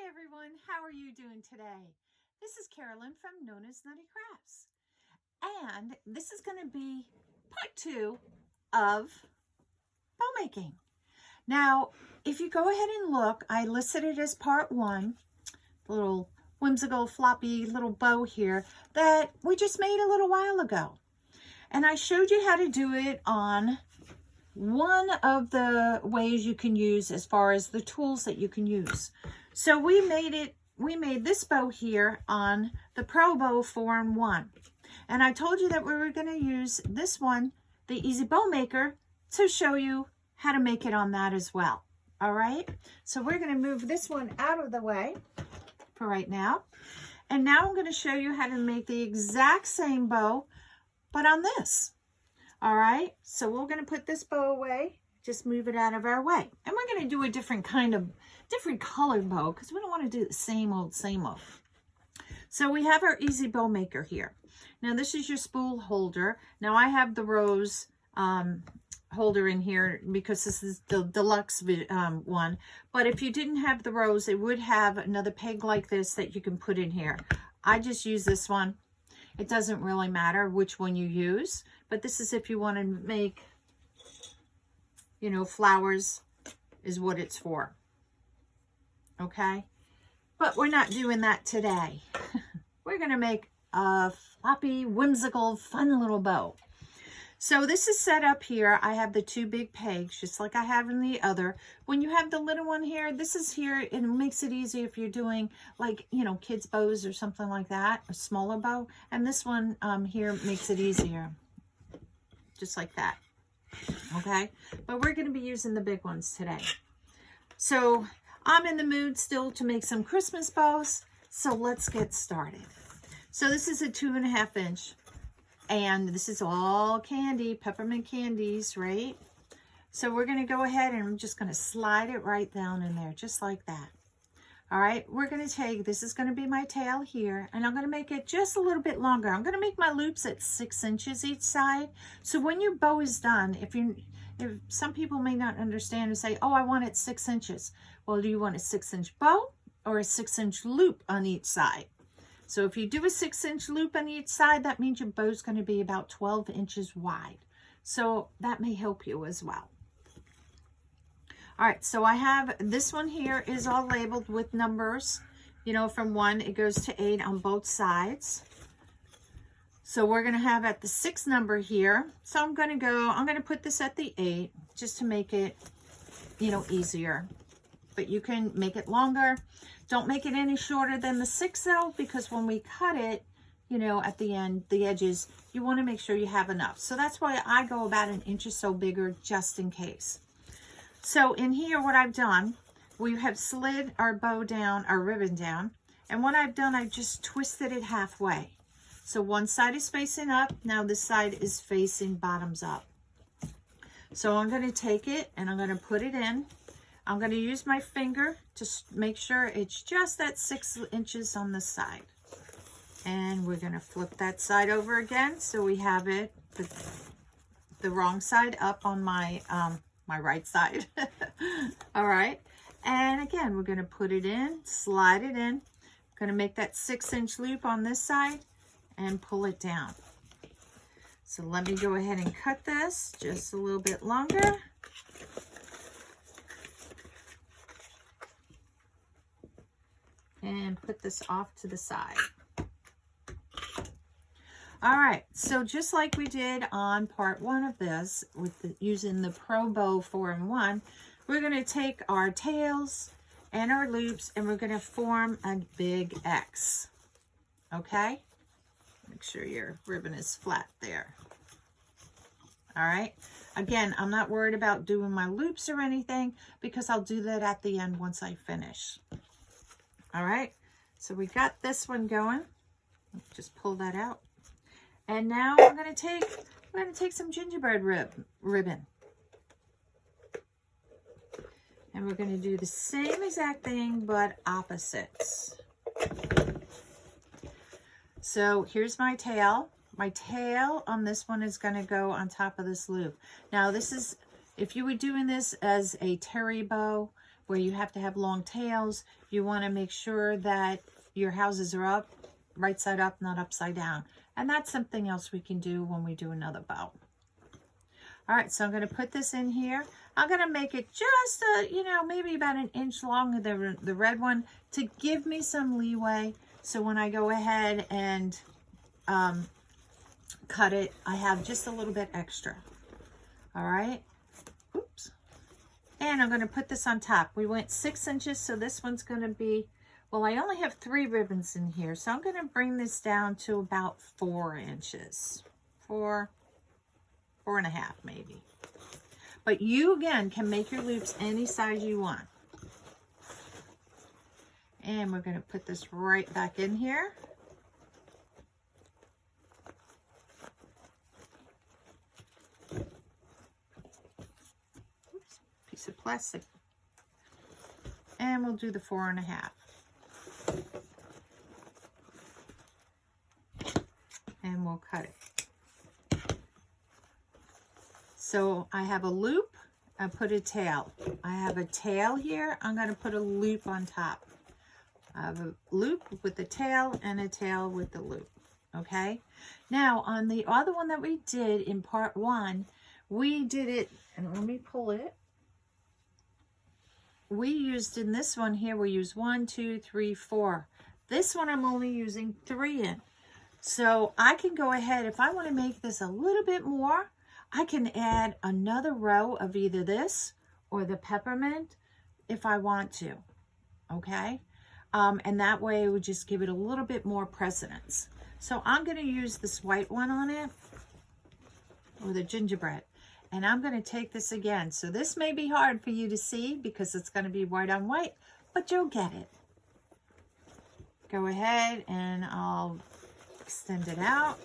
Hi everyone, how are you doing today? This is Carolyn from Known as Nutty Crafts, and this is going to be part 2 of bow making. Now, if you go ahead and look, I listed it as part 1, the little whimsical floppy little bow here that we just made a little while ago. And I showed you how to do it on one of the ways you can use as far as the tools that you can use. So we made this bow here on the Pro Bow 4-in-1. And I told you that we were going to use this one, the Easy Bow Maker, to show you how to make it on that as well. All right, so we're going to move this one out of the way for right now. And now I'm going to show you how to make the exact same bow, but on this. All right, so we're going to put this bow away, just move it out of our way. And we're going to do a different colored bow because we don't want to do the same old. So we have our Easy Bow Maker here. Now this is your spool holder. Now I have the rose holder in here because this is the deluxe one. But if you didn't have the rose, it would have another peg like this that you can put in here. I just use this one. It doesn't really matter which one you use, but this is if you want to make, you know, flowers is what it's for. Okay? But we're not doing that today. We're going to make a floppy, whimsical, fun little bow. So this is set up here. I have the 2 big pegs, just like I have in the other. When you have the little one here, this is here, and it makes it easy if you're doing, like, you know, kids' bows or something like that, a smaller bow. And this one here makes it easier, just like that. Okay? But we're going to be using the big ones today. So I'm in the mood still to make some Christmas bows, so let's get started. So this is a 2.5 inch. And this is all candy, peppermint candies, right? So we're going to go ahead and I'm just going to slide it right down in there, just like that. All right, we're going to take, this is going to be my tail here, and I'm going to make it just a little bit longer. I'm going to make my loops at 6 inches each side. So when your bow is done, if some people may not understand and say, oh, I want it 6 inches. Well, do you want a 6-inch bow or a 6-inch loop on each side? So if you do a 6-inch loop on each side, that means your bow's going to be about 12 inches wide. So that may help you as well. All right, so I have this one here is all labeled with numbers. You know, from 1, it goes to 8 on both sides. So we're going to have at the 6 number here. So I'm going to put this at the 8 just to make it, you know, easier. But you can make it longer. Don't make it any shorter than the 6 though, because when we cut it, you know, at the end, the edges, you want to make sure you have enough. So that's why I go about 1 inch or so bigger, just in case. So in here, what I've done, we have slid our bow down, our ribbon down. And what I've done, I've just twisted it halfway. So one side is facing up. Now this side is facing bottoms up. So I'm going to take it and I'm going to put it in. I'm going to use my finger to make sure it's just at 6 inches on the side. And we're going to flip that side over again so we have it the wrong side up on my my right side. All right. And again, we're going to put it in, slide it in. Going to make that 6-inch loop on this side and pull it down. So let me go ahead and cut this just a little bit longer. And put this off to the side. All right, so just like we did on part 1 of this, with using the Pro Bow 4-in-1, we're going to take our tails and our loops and we're going to form a big X. Okay? Make sure your ribbon is flat there. All right. Again, I'm not worried about doing my loops or anything because I'll do that at the end once I finish. All right, so we got this one going. Just pull that out. And now we're going to take some gingerbread ribbon. And we're going to do the same exact thing, but opposites. So here's my tail. My tail on this one is going to go on top of this loop. Now this is, if you were doing this as a terry bow, where you have to have long tails. You want to make sure that your houses are up, right side up, not upside down. And that's something else we can do when we do another bow. All right, so I'm going to put this in here. I'm going to make it just, maybe about an inch long, the red one, to give me some leeway. So when I go ahead and cut it, I have just a little bit extra. All right. Oops. And I'm going to put this on top. We went 6 inches, so this one's going to be, well, I only have 3 ribbons in here, so I'm going to bring this down to about 4 inches. 4.5 maybe. But you, again, can make your loops any size you want. And we're going to put this right back in here. Oops, piece of plastic. And we'll do the 4.5. And we'll cut it. So I have a loop, I put a tail. I have a tail here, I'm going to put a loop on top. I have a loop with the tail and a tail with the loop. Okay. Now on the other one that we did in part 1, we did it, and let me pull it. We used in this one here, we used 1, 2, 3, 4. This one I'm only using 3 in. So I can go ahead, if I want to make this a little bit more, I can add another row of either this or the peppermint if I want to, okay? And that way it would just give it a little bit more precedence. So I'm going to use this white one on it, or the gingerbread, and I'm going to take this again. So this may be hard for you to see because it's going to be white on white, but you'll get it. Go ahead and I'll extend it out.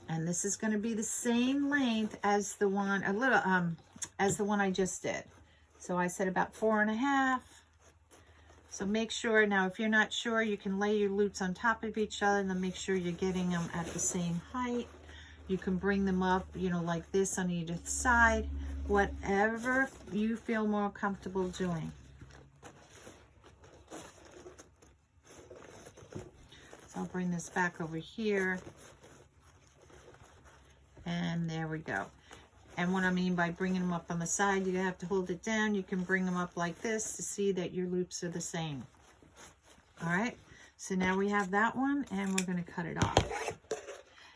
And this is going to be the same length as the one, as the one I just did. So I said about 4.5. So make sure, now if you're not sure, you can lay your loops on top of each other and then make sure you're getting them at the same height. You can bring them up, like this on either side, whatever you feel more comfortable doing. So I'll bring this back over here. And there we go. And what I mean by bringing them up on the side, you have to hold it down. You can bring them up like this to see that your loops are the same. All right. So now we have that one, and we're going to cut it off.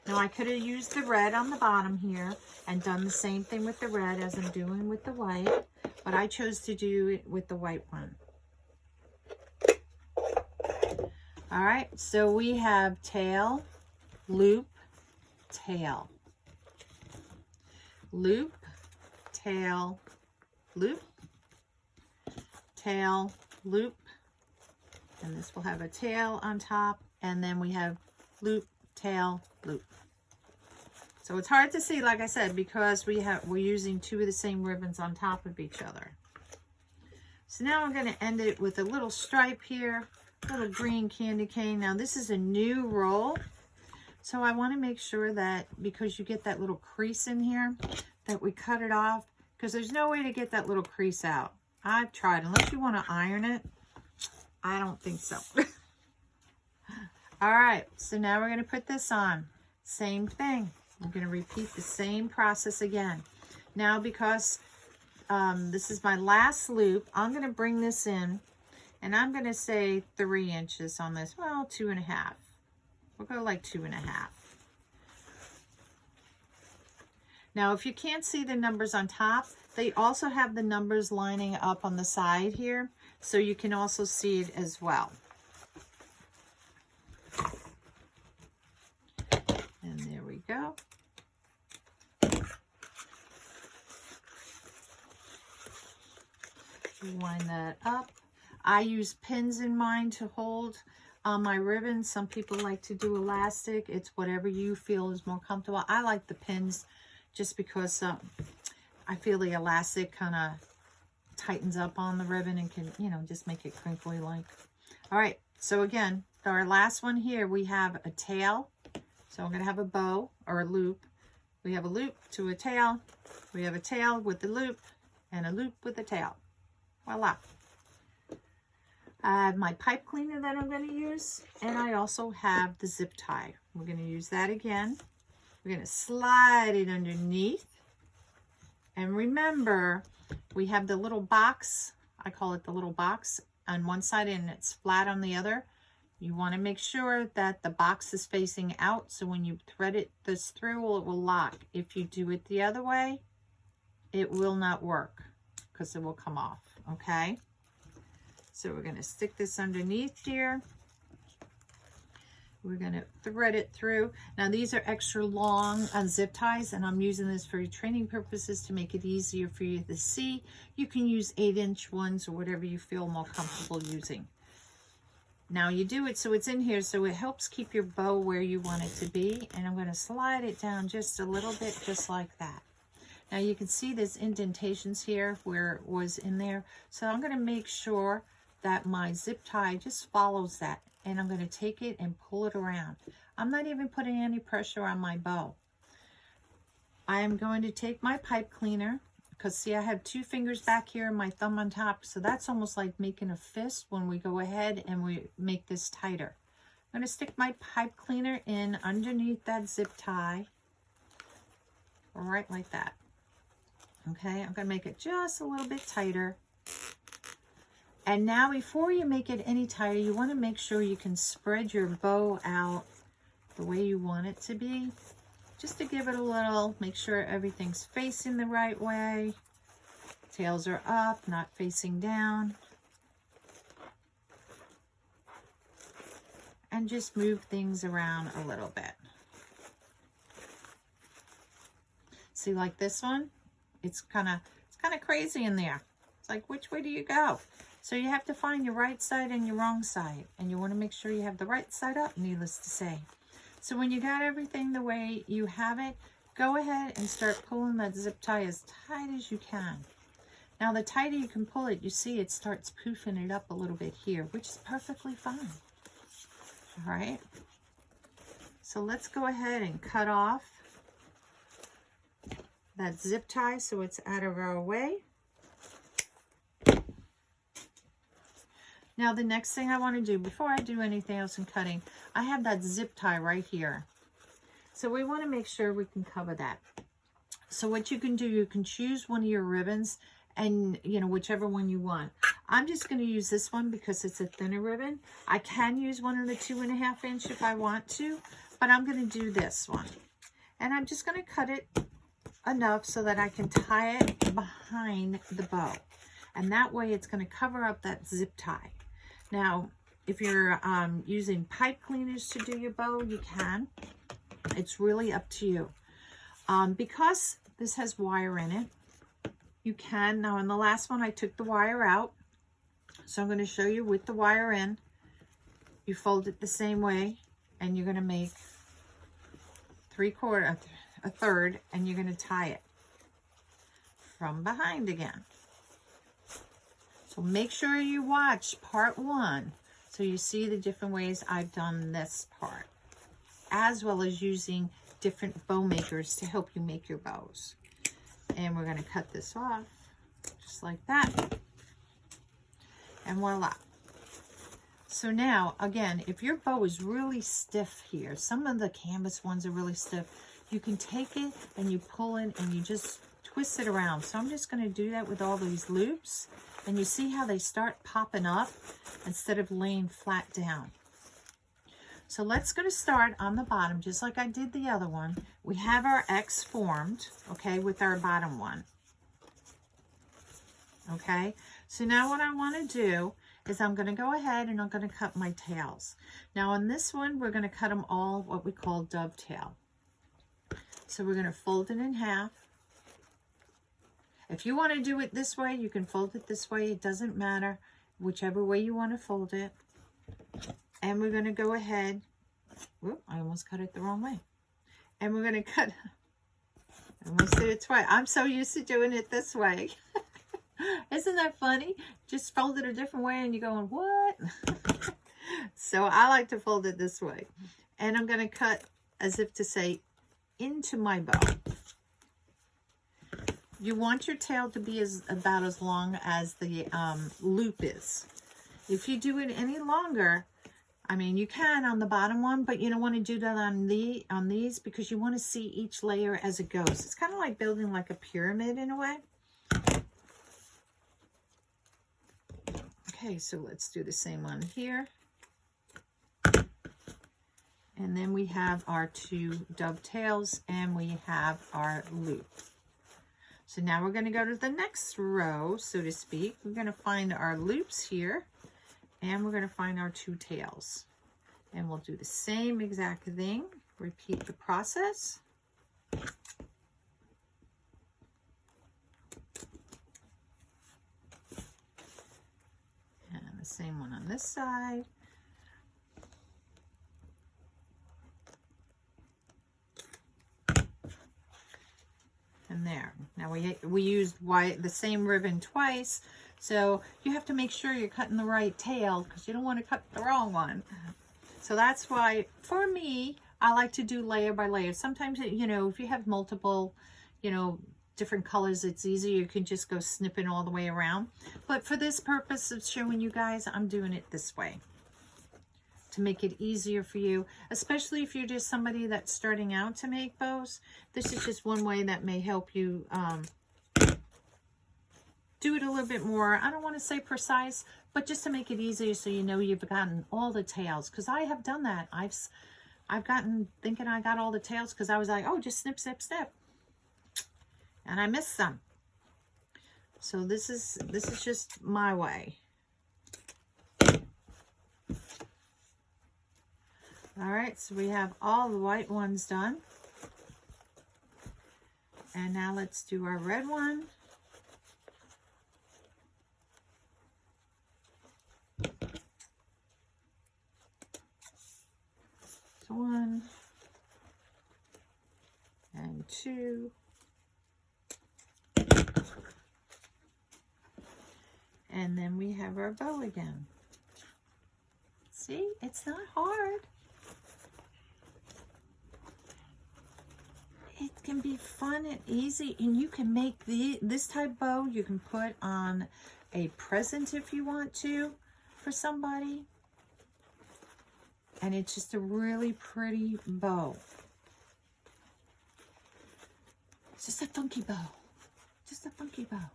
Now I could have used the red on the bottom here and done the same thing with the red as I'm doing with the white, but I chose to do it with the white one. All right. So we have tail, loop, tail. Loop, tail, loop, tail, loop, and this will have a tail on top, and then we have loop, tail, loop. So it's hard to see, like I said, because we're using 2 of the same ribbons on top of each other. So now I'm going to end it with a little stripe here, a little green candy cane. Now this is a new roll. So I want to make sure that, because you get that little crease in here, that we cut it off, because there's no way to get that little crease out. I've tried, unless you want to iron it. I don't think so. All right, so now we're going to put this on. Same thing. We're going to repeat the same process again. Now, because this is my last loop, I'm going to bring this in, and I'm going to say 3 inches on this. Well, 2.5. We'll go like 2.5. Now, if you can't see the numbers on top, they also have the numbers lining up on the side here, so you can also see it as well. And there we go. Line that up. I use pins in mine to hold my ribbons. Some people like to do elastic. It's whatever you feel is more comfortable. I like the pins just because I feel the elastic kind of tightens up on the ribbon and can, just make it crinkly like. All right, so again, our last one here, we have a tail. So I'm going to have a bow or a loop. We have a loop to a tail. We have a tail with the loop and a loop with a tail. Voila. I have my pipe cleaner that I'm going to use, and I also have the zip tie. We're going to use that again. We're going to slide it underneath. And remember, we have the little box. I call it the little box on one side and it's flat on the other. You want to make sure that the box is facing out, so when you thread this through, it will lock. If you do it the other way, it will not work because it will come off, okay? So we're going to stick this underneath here. We're going to thread it through. Now these are extra long zip ties, and I'm using this for training purposes to make it easier for you to see. You can use 8-inch ones or whatever you feel more comfortable using. Now you do it so it's in here, so it helps keep your bow where you want it to be. And I'm going to slide it down just a little bit, just like that. Now you can see there's indentations here where it was in there. So I'm going to make sure that my zip tie just follows that. And I'm going to take it and pull it around. I'm not even putting any pressure on my bow. I am going to take my pipe cleaner, because see, I have 2 fingers back here and my thumb on top. So that's almost like making a fist when we go ahead and we make this tighter. I'm going to stick my pipe cleaner in underneath that zip tie. Right like that. Okay, I'm going to make it just a little bit tighter. And now before you make it any tighter, you want to make sure you can spread your bow out the way you want it to be. Just to give it a little, make sure everything's facing the right way. Tails are up, not facing down. And just move things around a little bit. See, like this one, it's kind of crazy in there. It's like, which way do you go? So you have to find your right side and your wrong side. And you want to make sure you have the right side up, needless to say. So when you got everything the way you have it, go ahead and start pulling that zip tie as tight as you can. Now the tighter you can pull it, you see it starts poofing it up a little bit here, which is perfectly fine. All right. So let's go ahead and cut off that zip tie so it's out of our way. Now the next thing I want to do, before I do anything else in cutting, I have that zip tie right here. So we want to make sure we can cover that. So what you can do, you can choose one of your ribbons and, you know, whichever one you want. I'm just going to use this one because it's a thinner ribbon. I can use one of the 2.5 inch if I want to, but I'm going to do this one. And I'm just going to cut it enough so that I can tie it behind the bow. And that way it's going to cover up that zip tie. Now, if you're using pipe cleaners to do your bow, you can. It's really up to you. Because this has wire in it, you can. Now, in the last one, I took the wire out. So I'm going to show you with the wire in. You fold it the same way, and you're going to make a third, and you're going to tie it from behind again. So make sure you watch part 1 so you see the different ways I've done this part, as well as using different bow makers to help you make your bows. And we're going to cut this off just like that. And voila. So now, again, if your bow is really stiff here, some of the canvas ones are really stiff, you can take it and you pull it and you just twist it around. So I'm just going to do that with all these loops. And you see how they start popping up instead of laying flat down. So let's go to start on the bottom, just like I did the other one. We have our X formed, okay, with our bottom one. Okay, so now what I want to do is I'm going to go ahead and I'm going to cut my tails. Now on this one, we're going to cut them all what we call dovetail. So we're going to fold it in half. If you want to do it this way, you can fold it this way. It doesn't matter, whichever way you want to fold it. And we're going to go ahead. Whoop, I almost cut it the wrong way. And we're going to cut. I almost did it twice. I'm so used to doing it this way. Isn't that funny? Just fold it a different way and you're going, what? So I like to fold it this way. And I'm going to cut as if to say into my bow. you want your tail to be about as long as the loop is. If you do it any longer, I mean, you can on the bottom one, but you don't want to do that on these because you want to see each layer as it goes. It's kind of like building like a pyramid in a way. Okay, so let's do the same one here. And then we have our 2 dovetails and we have our loop. So now we're going to go to the next row, so to speak. We're going to find our loops here and we're going to find our 2 tails. And we'll do the same exact thing. Repeat the process. And the same one on this side. And there. Now we used the same ribbon twice, so you have to make sure you're cutting the right tail because you don't want to cut the wrong one. So that's why, for me, I like to do layer by layer. Sometimes, you know, if you have multiple, you know, different colors, it's easier. You can just go snipping all the way around. But for this purpose of showing you guys, I'm doing it this way to make it easier for you, especially if you're just somebody that's starting out to make bows. This is just one way that may help you do it a little bit more. I don't want to say precise, but just to make it easier so you know you've gotten all the tails, because I have done that. I've gotten thinking I got all the tails because I was like, oh, just snip, snip, snip, and I missed some. So this is just my way. All right, so we have all the white ones done. And now let's do our red one. So 1 and 2. And then we have our bow again. See, it's not hard. It can be fun and easy, and you can make this type bow. You can put on a present if you want to for somebody, and it's just a really pretty bow. It's just a funky bow, just a funky bow.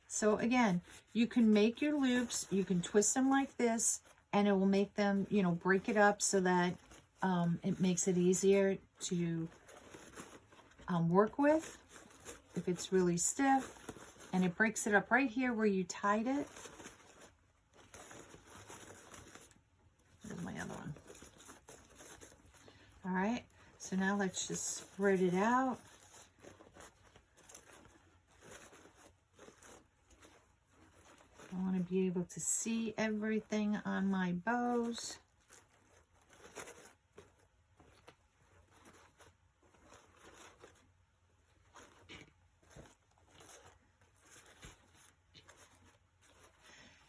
So again, you can make your loops, you can twist them like this, and it will make them, you know, break it up so that it makes it easier to work with if it's really stiff, and it breaks it up right here where you tied it. There's my other one. All right, so now let's just spread it out. I want to be able to see everything on my bows.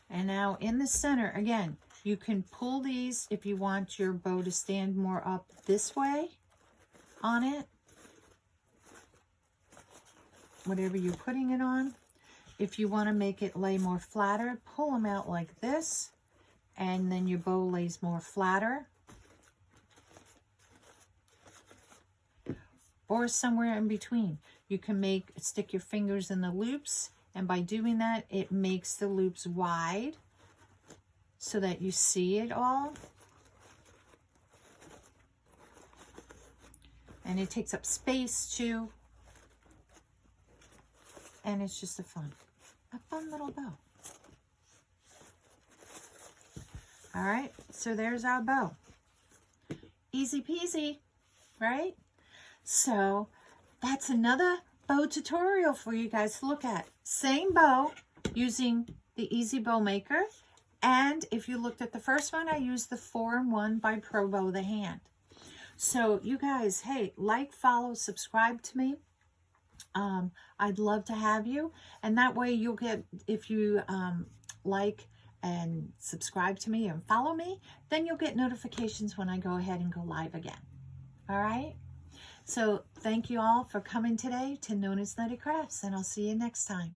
And now in the center, again, you can pull these if you want your bow to stand more up this way on it, whatever you're putting it on. If you want to make it lay more flatter, pull them out like this, and then your bow lays more flatter. Or somewhere in between. You can stick your fingers in the loops, and by doing that, it makes the loops wide so that you see it all. And it takes up space too. And it's just a fun little bow. All right, so there's our bow. Easy peasy, right? So that's another bow tutorial for you guys to look at. Same bow using the Easy Bow Maker. And if you looked at the first one, I used the 4-in-1 by Pro Bow the Hand. So you guys, hey, like, follow, subscribe to me. I'd love to have you. And that way you'll get, if you like and subscribe to me and follow me, then you'll get notifications when I go ahead and go live again. All right? So thank you all for coming today to Nona's Nutty Crafts, and I'll see you next time.